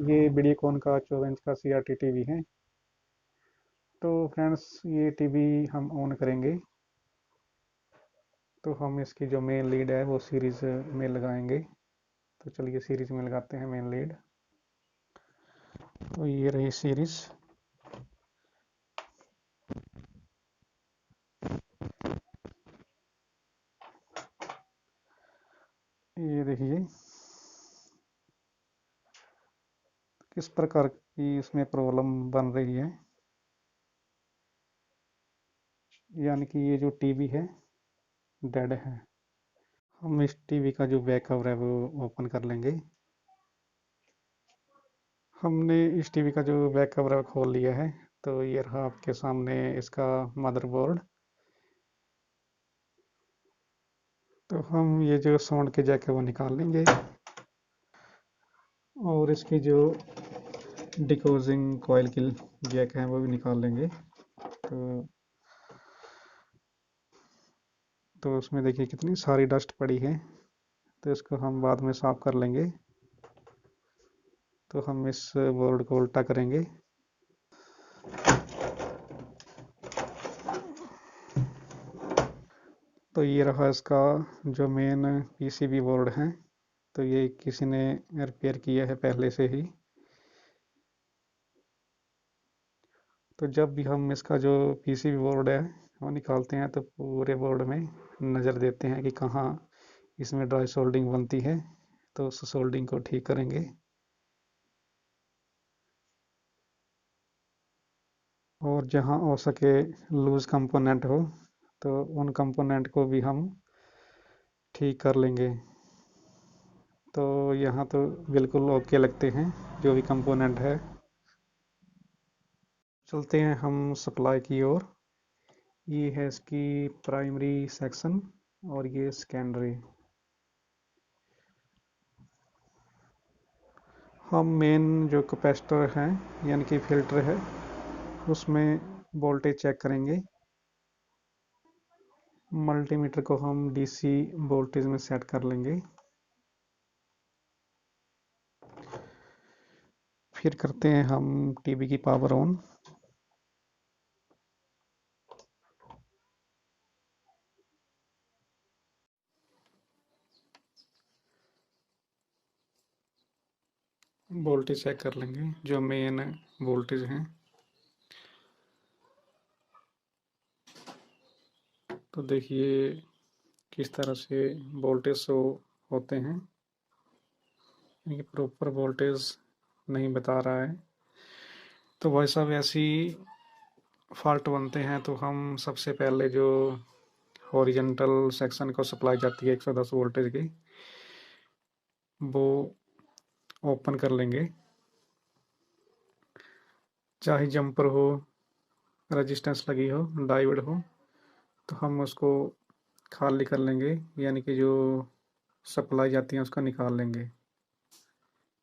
ये वीडियोकॉन का 14 इंच का CRT टीवी है। तो फ्रेंड्स, ये टीवी हम ऑन करेंगे तो हम इसकी जो मेन लीड है वो सीरीज में लगाएंगे। तो चलिए सीरीज में लगाते हैं मेन लीड। तो ये रही सीरीज। ये देखिए किस प्रकार की इसमें प्रॉब्लम बन रही है। यानी कि ये जो टीवी है डेड है। हम इस टीवी का जो बैक कवर है वो ओपन कर लेंगे। हमने इस टीवी का जो बैक कवर है खोल लिया है। तो ये रहा आपके सामने इसका मदरबोर्ड। तो हम ये जो साउंड के जैक है वो निकाल लेंगे और इसकी जो डिकोजिंग कॉइल की जैक है वो भी निकाल लेंगे। तो उसमें देखिए कितनी सारी डस्ट पड़ी है। तो इसको हम बाद में साफ कर लेंगे। तो हम इस बोर्ड को उल्टा करेंगे। तो ये रहा इसका जो मेन पीसीबी बोर्ड है। तो ये किसी ने रिपेयर किया है पहले से ही। तो जब भी हम इसका जो पीसीबी बोर्ड है वो निकालते हैं तो पूरे बोर्ड में नज़र देते हैं कि कहाँ इसमें ड्राई सोल्डिंग बनती है। तो उस सोल्डिंग को ठीक करेंगे। और जहाँ हो सके लूज कंपोनेंट हो तो उन कंपोनेंट को भी हम ठीक कर लेंगे। तो यहाँ तो बिल्कुल ओके लगते हैं जो भी कंपोनेंट है। चलते हैं हम सप्लाई की ओर। ये है इसकी प्राइमरी सेक्शन और ये सेकेंडरी। हम मेन जो कैपेसिटर है यानी कि फिल्टर है उसमें वोल्टेज चेक करेंगे। मल्टीमीटर को हम डीसी वोल्टेज में सेट कर लेंगे। फिर करते हैं हम टीवी की पावर ऑन। वोल्टेज चेक कर लेंगे जो मेन वोल्टेज हैं। तो देखिए किस तरह से वोल्टेज शो होते हैं। ये प्रॉपर वोल्टेज नहीं बता रहा है। तो भाई साहब ऐसी फॉल्ट बनते हैं तो हम सबसे पहले जो हॉरिजेंटल सेक्शन को सप्लाई जाती है 110 वोल्टेज की वो ओपन कर लेंगे। चाहे जंपर हो, रेजिस्टेंस लगी हो, डायोड हो, तो हम उसको खाली कर लेंगे। यानी कि जो सप्लाई जाती है उसका निकाल लेंगे।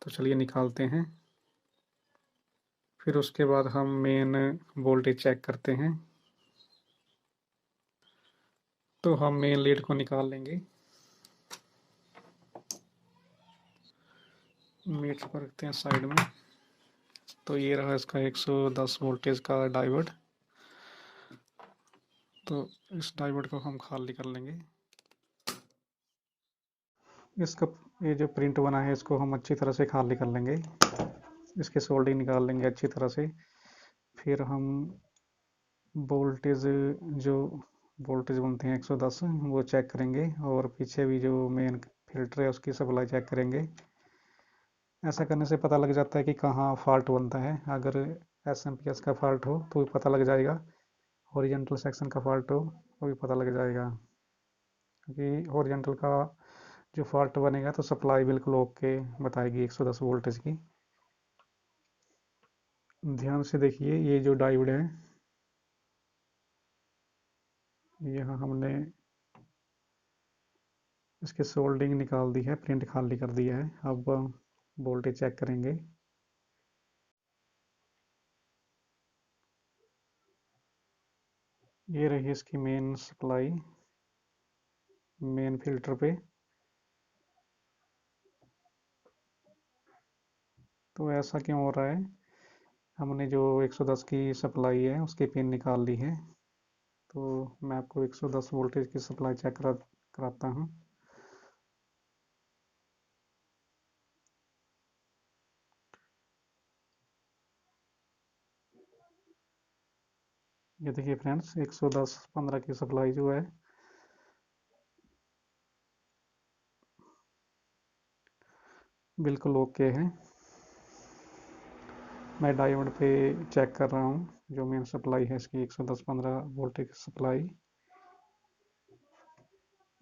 तो चलिए निकालते हैं। फिर उसके बाद हम मेन वोल्टेज चेक करते हैं। तो हम मेन लीड को निकाल लेंगे। मीटर को रखते हैं साइड में। तो ये रहा इसका 110 वोल्टेज का डायोड। तो इस डायोड को हम खाली कर लेंगे। इसका ये जो प्रिंट बना है इसको हम अच्छी तरह से खाली कर लेंगे। इसके सोल्डिंग निकाल लेंगे अच्छी तरह से। फिर हम वोल्टेज जो वोल्टेज बनते हैं 110 वो चेक करेंगे और पीछे भी जो मेन फिल्टर है उसकी सप्लाई चेक करेंगे। ऐसा करने से पता लग जाता है कि कहाँ फॉल्ट बनता है। अगर एसएमपीएस का फॉल्ट हो तो भी पता लग जाएगा, हॉरिजेंटल सेक्शन का फॉल्ट हो वो भी पता लग जाएगा। क्योंकि हॉरिजेंटल का जो फॉल्ट बनेगा तो सप्लाई बिल्कुल ओके बताएगी 110 वोल्टेज की। ध्यान से देखिए ये जो डायोड है यहाँ हमने इसके सोल्डिंग निकाल दी है, प्रिंट खाली कर दिया है। अब वोल्टेज चेक करेंगे। ये रही इसकी मेन सप्लाई मेन फिल्टर पे। तो ऐसा क्यों हो रहा है? हमने जो 110 की सप्लाई है उसकी पिन निकाल ली है। तो मैं आपको 110 वोल्टेज की सप्लाई चेक कराता हूँ। ये देखिए फ्रेंड्स, 110 15 की सप्लाई जो है बिल्कुल ओके है। मैं डायोड पे चेक कर रहा हूँ, जो मेन सप्लाई है इसकी 110 15 वोल्टेज की सप्लाई।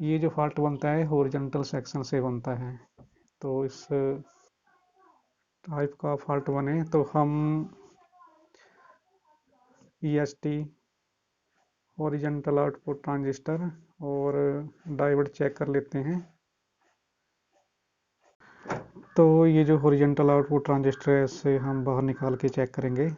ये जो फॉल्ट बनता है हॉरिजॉन्टल सेक्शन से बनता है। तो इस टाइप का फॉल्ट बने तो हम EST हॉरिजॉन्टल आउटपुट ट्रांजिस्टर और डायोड चेक कर लेते हैं। तो ये जो हॉरिजॉन्टल आउटपुट ट्रांजिस्टर है इससे हम बाहर निकाल के चेक करेंगे।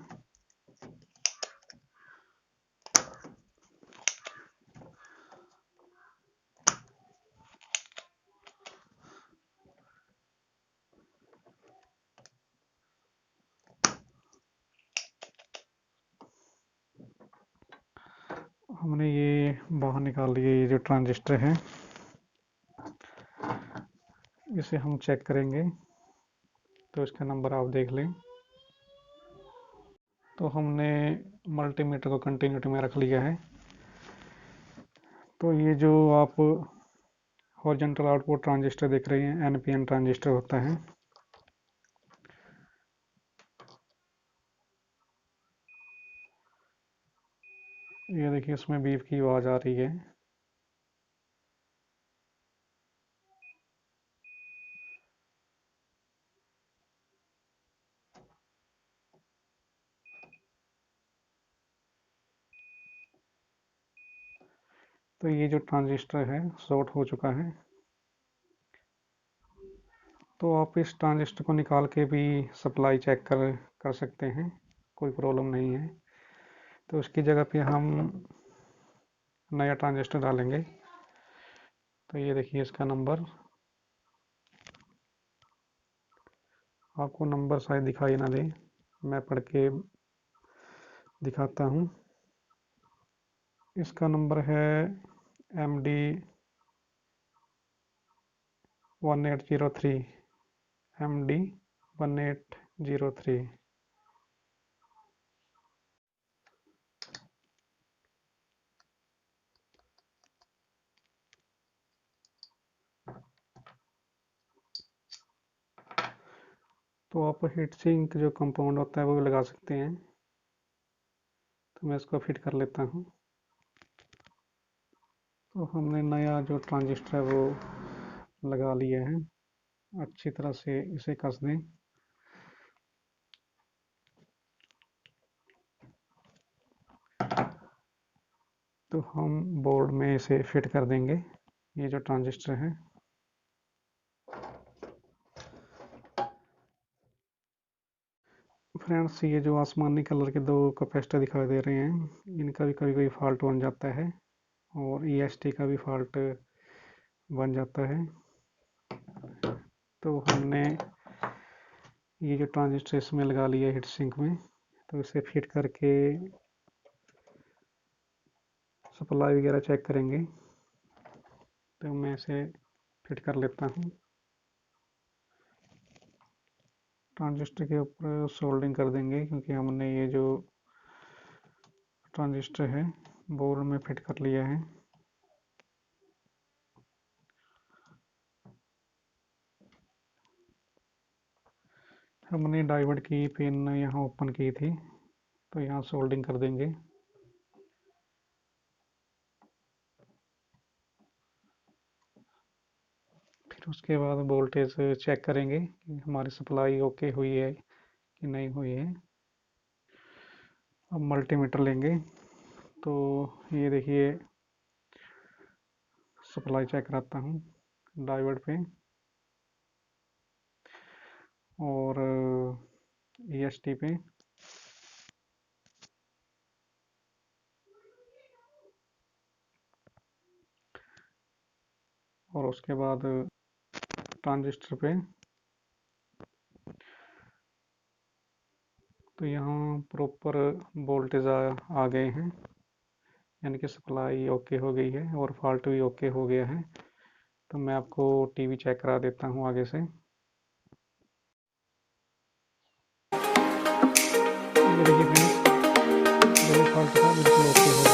हमने ये बाहर निकाल लिए, ये जो ट्रांजिस्टर है इसे हम चेक करेंगे। तो इसका नंबर आप देख लें। तो हमने मल्टीमीटर को कंटिन्यूटी में रख लिया है। तो ये जो आप हॉरिजॉन्टल आउटपुट ट्रांजिस्टर देख रहे हैं NPN ट्रांजिस्टर होता है। ये देखिए उसमें बीप की आवाज़ आ रही है। तो ये जो ट्रांजिस्टर है शॉर्ट हो चुका है। तो आप इस ट्रांजिस्टर को निकाल के भी सप्लाई चेक कर सकते हैं, कोई प्रॉब्लम नहीं है। तो उसकी जगह पे हम नया ट्रांजिस्टर डालेंगे। तो ये देखिए इसका नंबर, आपको नंबर शायद दिखाई ना दे, मैं पढ़ के दिखाता हूँ। इसका नंबर है MD 1803, MD 1803। तो आप हीट सिंक जो कंपाउंड होता है वो भी लगा सकते हैं। तो मैं इसको फिट कर लेता हूँ। तो हमने नया जो ट्रांजिस्टर है वो लगा लिया है। अच्छी तरह से इसे कस दें। तो हम बोर्ड में इसे फिट कर देंगे, ये जो ट्रांजिस्टर है। फ्रेंड्स, ये जो आसमानी कलर के दो कैपेसिटर दिखाई दे रहे हैं इनका भी कभी कभी फॉल्ट बन जाता है, और EST का भी फॉल्ट बन जाता है। तो हमने ये जो ट्रांजिस्टर इसमें लगा लिया हीट सिंक में, तो इसे फिट करके सप्लाई वगैरह चेक करेंगे। तो मैं इसे फिट कर लेता हूँ। ट्रांजिस्टर के ऊपर सोल्डिंग कर देंगे, क्योंकि हमने ये जो ट्रांजिस्टर है बोर्ड में फिट कर लिया है। हमने डायोड की पिन यहाँ ओपन की थी, तो यहाँ सोल्डिंग कर देंगे। फिर उसके बाद वोल्टेज चेक करेंगे कि हमारी सप्लाई ओके हुई है कि नहीं हुई है। अब मल्टीमीटर लेंगे। तो ये देखिए सप्लाई चेक कराता हूँ डायोड पे और EST पे। और उसके बाद ट्रांजिस्टर पे। तो यहाँ प्रॉपर वोल्टेज आ गए हैं, यानी कि सप्लाई ओके हो गई है और फॉल्ट भी ओके हो गया है। तो मैं आपको टीवी चेक करा देता हूँ आगे से। ये देखिए फ्रेंड्स, जो भी फॉल्ट था बिल्कुल ओके हो